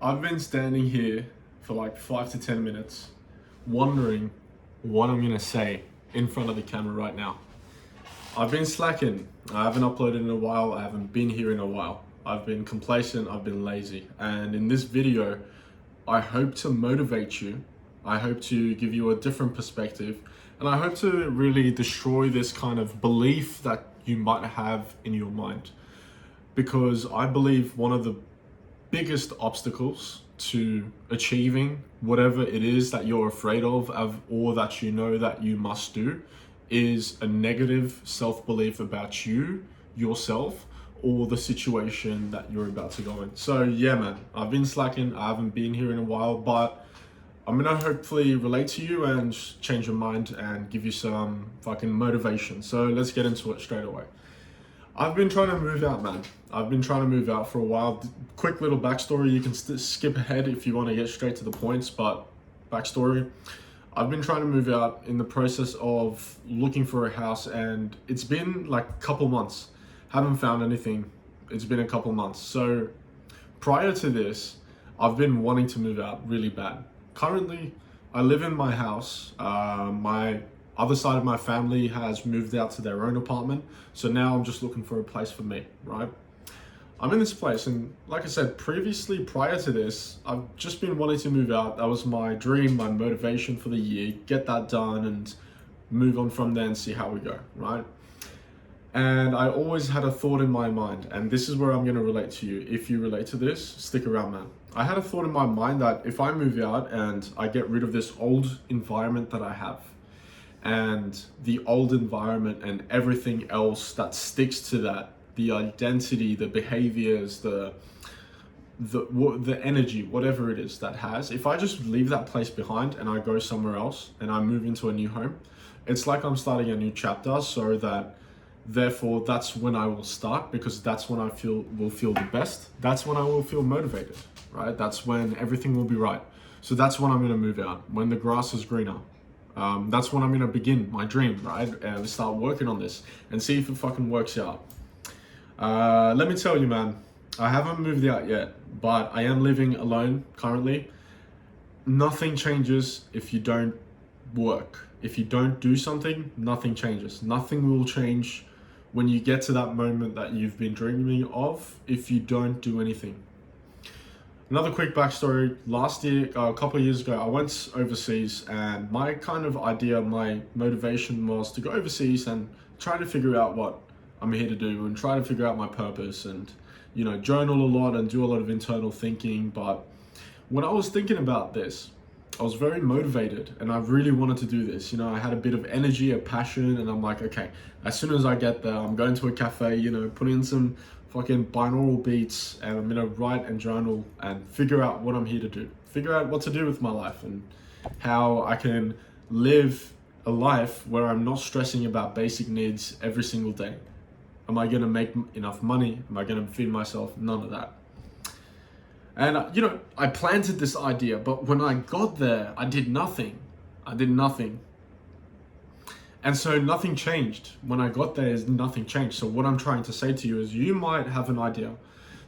I've been standing here for like 5 to 10 minutes, wondering what I'm gonna say in front of the camera right now. I've been slacking. I haven't uploaded in a while. I haven't been here in a while. I've been complacent. I've been lazy. And in this video, I hope to motivate you. I hope to give you a different perspective. And I hope to really destroy this kind of belief that you might have in your mind. Because I believe one of the biggest obstacles to achieving whatever it is that you're afraid of or that you know that you must do is a negative self-belief about yourself, or the situation that you're about to go in. So yeah, man, I've been slacking. I haven't been here in a while, but I'm gonna hopefully relate to you and change your mind and give you some fucking motivation. So let's get into it straight away. I've been trying to move out, man. I've been trying to move out for a while. Quick little backstory. You can skip ahead if you want to get straight to the points, but backstory. I've been trying to move out in the process of looking for a house, and it's been like a couple months. Haven't found anything. It's been a couple months. So prior to this, I've been wanting to move out really bad. Currently, I live in my house. My other side of my family has moved out to their own apartment. So now I'm just looking for a place for me, right? I'm in this place, and like I said, previously, prior to this, I've just been wanting to move out. That was my dream, my motivation for the year, get that done and move on from there and see how we go, right? And I always had a thought in my mind, and this is where I'm gonna relate to you. If you relate to this, stick around, man. I had a thought in my mind that if I move out and I get rid of this old environment that I have, and the old environment and everything else that sticks to that, the identity, the behaviors, the energy, whatever it is that has, if I just leave that place behind and I go somewhere else and I move into a new home, it's like I'm starting a new chapter. So that therefore that's when I will start, because that's when I will feel the best. That's when I will feel motivated, right? That's when everything will be right. So that's when I'm going to move out, when the grass is greener. That's when I'm going to begin my dream, right? And start working on this and see if it fucking works out. Let me tell you, man, I haven't moved out yet, but I am living alone currently. Nothing changes if you don't work. If you don't do something, nothing changes. Nothing will change when you get to that moment that you've been dreaming of if you don't do anything. Another quick backstory. Last year, a couple of years ago, I went overseas, and my kind of idea, my motivation was to go overseas and try to figure out what I'm here to do and try to figure out my purpose and, you know, journal a lot and do a lot of internal thinking. But when I was thinking about this, I was very motivated and I really wanted to do this. You know, I had a bit of energy, a passion, and I'm like, okay, as soon as I get there, I'm going to a cafe, you know, put in some fucking binaural beats, and I'm gonna write and journal and figure out what I'm here to do. Figure out what to do with my life and how I can live a life where I'm not stressing about basic needs every single day. Am I gonna make enough money? Am I gonna feed myself? None of that. And you know, I planted this idea, but when I got there, I did nothing. And so nothing changed. When I got there, nothing changed. So what I'm trying to say to you is, you might have an idea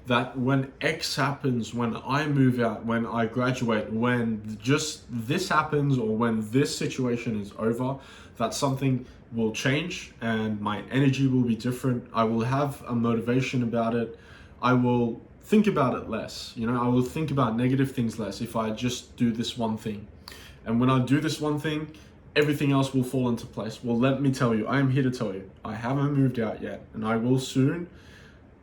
that when X happens, when I move out, when I graduate, when just this happens, or when this situation is over, that something will change and my energy will be different. I will have a motivation about it. I will think about it less. You know, I will think about negative things less if I just do this one thing. And when I do this one thing, everything else will fall into place. Well, let me tell you, I am here to tell you, I haven't moved out yet, and I will soon.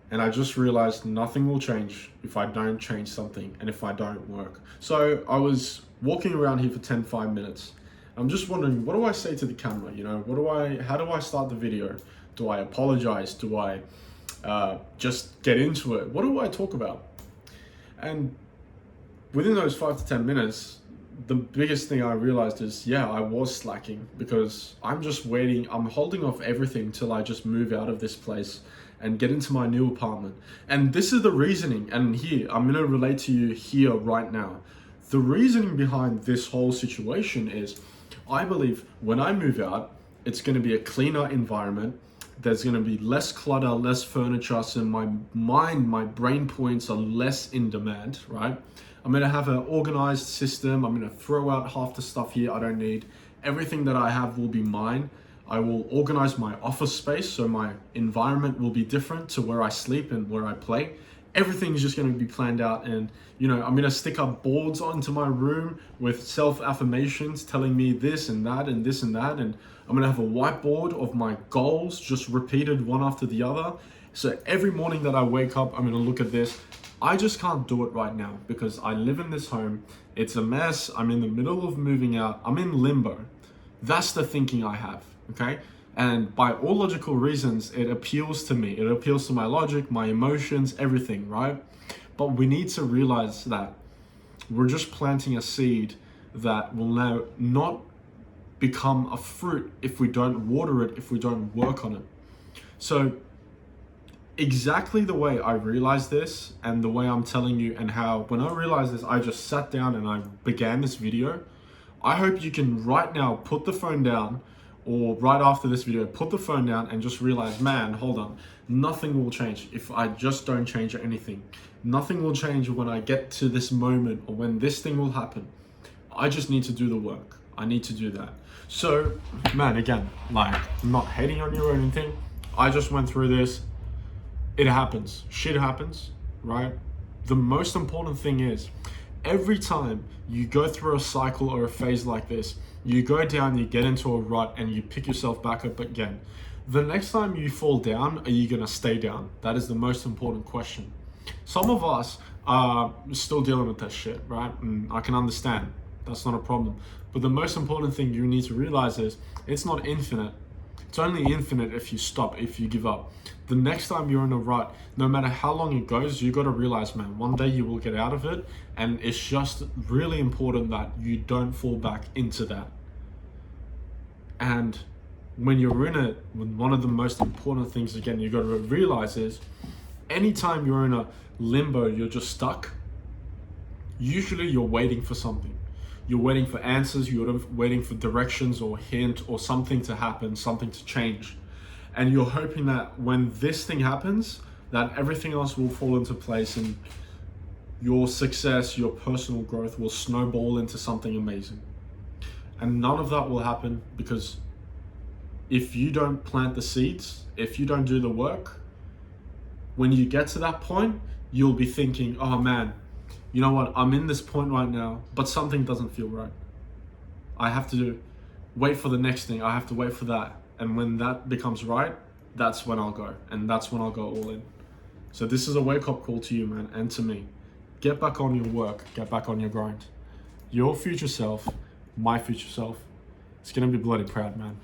And I just realized nothing will change if I don't change something and if I don't work. So I was walking around here for 5 minutes. I'm just wondering, what do I say to the camera? You know, how do I start the video? Do I apologize? Do I just get into it? What do I talk about? And within those 5 to 10 minutes, the biggest thing I realized is, yeah, I was slacking, because I'm just waiting. I'm holding off everything till I just move out of this place and get into my new apartment. And this is the reasoning. And here, I'm going to relate to you here right now. The reasoning behind this whole situation is, I believe when I move out, it's going to be a cleaner environment. There's going to be less clutter, less furniture. So my mind, my brain points are less in demand, right? I'm gonna have an organized system. I'm gonna throw out half the stuff here I don't need. Everything that I have will be mine. I will organize my office space so my environment will be different to where I sleep and where I play. Everything's just going to be planned out, and I'm going to stick up boards onto my room with self-affirmations telling me this and that and this and that, and I'm going to have a whiteboard of my goals just repeated one after the other. So every morning that I wake up, I'm going to look at this. I just can't do it right now because I live in this home. It's a mess. I'm in the middle of moving out. I'm in limbo. That's the thinking I have, okay? And by all logical reasons, it appeals to me. It appeals to my logic, my emotions, everything, right? But we need to realize that we're just planting a seed that will now not become a fruit if we don't water it, if we don't work on it. So exactly the way I realized this and the way I'm telling you, and how when I realized this, I just sat down and I began this video. I hope you can right now put the phone down, or right after this video, put the phone down and just realize, man, hold on, nothing will change if I just don't change anything. Nothing will change when I get to this moment or when this thing will happen. I just need to do the work. I need to do that. So, man, again, like, I'm not hating on you or anything. I just went through this. It happens. Shit happens, right? The most important thing is, every time you go through a cycle or a phase like this, you go down, you get into a rut, and you pick yourself back up again. The next time you fall down, are you gonna stay down? That is the most important question. Some of us are still dealing with that shit, right? And I can understand. That's not a problem. But the most important thing you need to realize is, it's not infinite. It's only infinite if you stop, if you give up. The next time you're in a rut, no matter how long it goes, you got to realize, man, one day you will get out of it. And it's just really important that you don't fall back into that. And when you're in it, one of the most important things, again, you got to realize is, anytime you're in a limbo, you're just stuck. Usually you're waiting for something. You're waiting for answers, you're waiting for directions or hint or something to happen, something to change. And you're hoping that when this thing happens, that everything else will fall into place and your success, your personal growth will snowball into something amazing. And none of that will happen, because if you don't plant the seeds, if you don't do the work, when you get to that point, you'll be thinking, oh man, you know what, I'm in this point right now, but something doesn't feel right. I have to wait for the next thing. I have to wait for that. And when that becomes right, that's when I'll go. And that's when I'll go all in. So this is a wake-up call to you, man, and to me. Get back on your work. Get back on your grind. Your future self, my future self, it's going to be bloody proud, man.